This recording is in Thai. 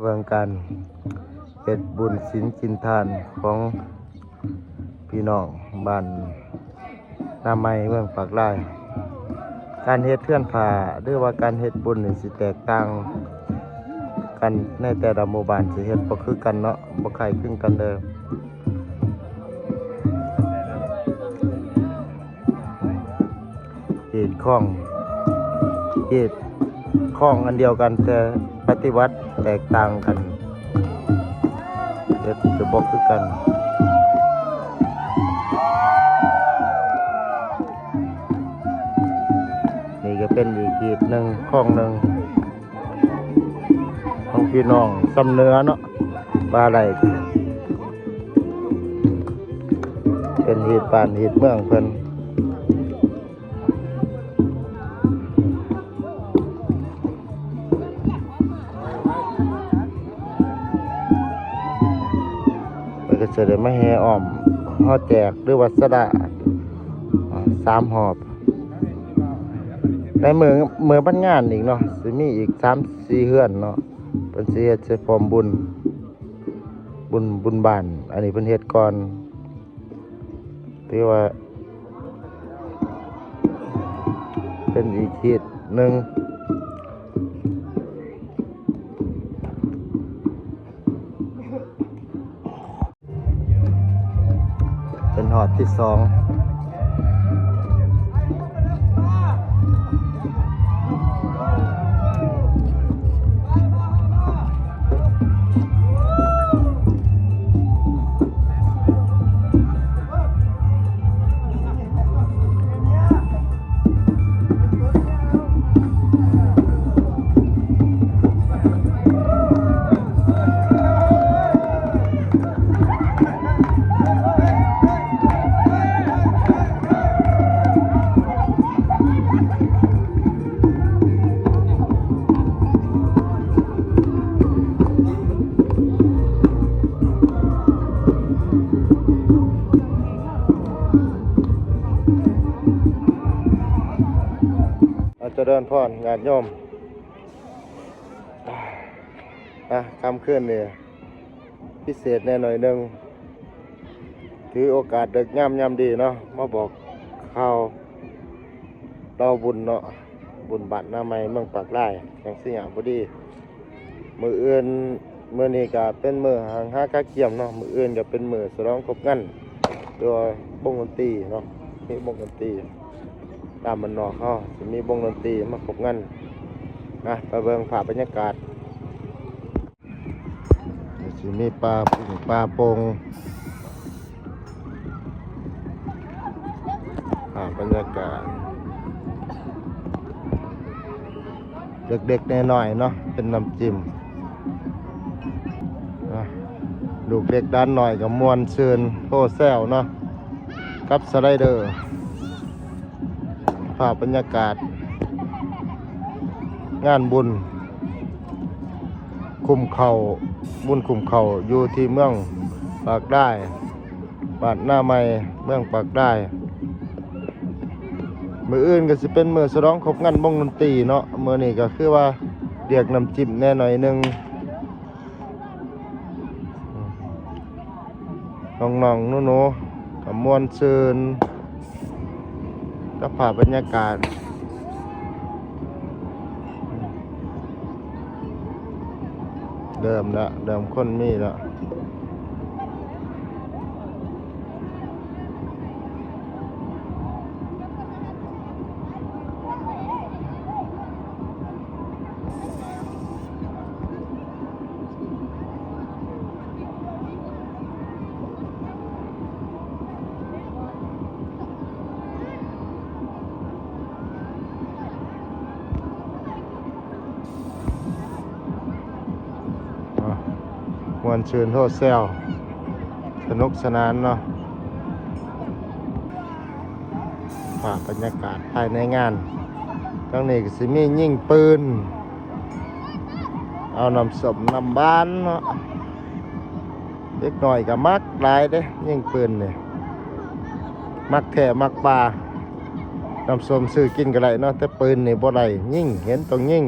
เรื่องการเฮ็ดบุญศีลกินทานของพี่น้องบ้านนาไม้เมืองปากลายการเฮ็ดเทื่อนผ้าหรือว่าการเฮ็ดบุญนี่สิแตกต่างกันในแต่ละหมู่บ้านสิเฮ็ดบ่คือกันเนาะบ่คล้ายคลึงกันเด้อเหตุของอันเดียวกันแต่ปฏิวัติแตกต่างกันเฮ็ดจะบ่คือกันนี่ก็เป็นอีกเหตุหนึ่งของหนึ่งของพี่น้องสำเนื้อเนาะว่าอะไรเป็นเหตุบ้านเหตุเมืองเพิ่นก็จะได้มาแห่อ้อมห่อแจกหรือวัสดะ3 หอบในเมืองบ้านงานอีกเนาะสิมีอีก3-4 เฮือนเนาะเพิ่นสิเฮ็ดใส่พร้อมบุญบ้านอันนี้เพิ่นเฮ็ดก่อนที่ว่าเป็นอีกเหตุหนึ่งเป็นหอดที่2เจริญพรญาติโยมคำขึ้นนี่พิเศษแน่หน่อยหนึ่งถือโอกาสเด็กย่ำดีเนาะมาบอกข่าวเราบุญเนาะบุญบัตรหน้าไม้เมืองปากลายอย่างสยามพอดีมืออื่นมือนี้ก็เป็นมือหางหากาเขียมเนาะมืออื่นก็เป็นมือสร้องครบงั้นตัววงดนตรีเนาะมีวงดนตรีตามมันนอกเขาจะมีวงดนตรีมาครบงั้นนะไปเบิ่งภาพบรรยากาศจะมีปลาปุ่งปลาโป่งภาพบรรยากาศเด็กๆน้อยๆเนาะเป็นน้ำจิ้มลูกเด็กด้านหน่อยกับมวนเชิญโซ่แซวเนาะกับสไลเดอร์ภาพบรรยากาศงานบุญคุมเข่าอยู่ที่เมืองปากได้บ้านหน้าไม้เมืองปากได้มืออื่นก็สิเป็นมือสร้องครบงานวงดนตรีเนาะมือนี้ก็คือว่าเรียกน้ำจิ้มแน่หน่อยนึงน้องๆหนูๆกับมวลซืนกับภาพบรรยากาศเดิมคนมีละมวนชื่นโฮเซลสนุกสนานเนาะภาพบรรยากาศภายในงานทั้งนี้ก็สิมียิงปืนเอาน้ำส้มน้ำบ้านเนาะเล็กหน่อยก็มักหลายเด้ยิงปืนเนี่ยมักแท้มักปลาน้ำส้มซื้อกินก็ได้เนาะแต่ปืนนี่บ่ได้ยิงเห็นต้องยิง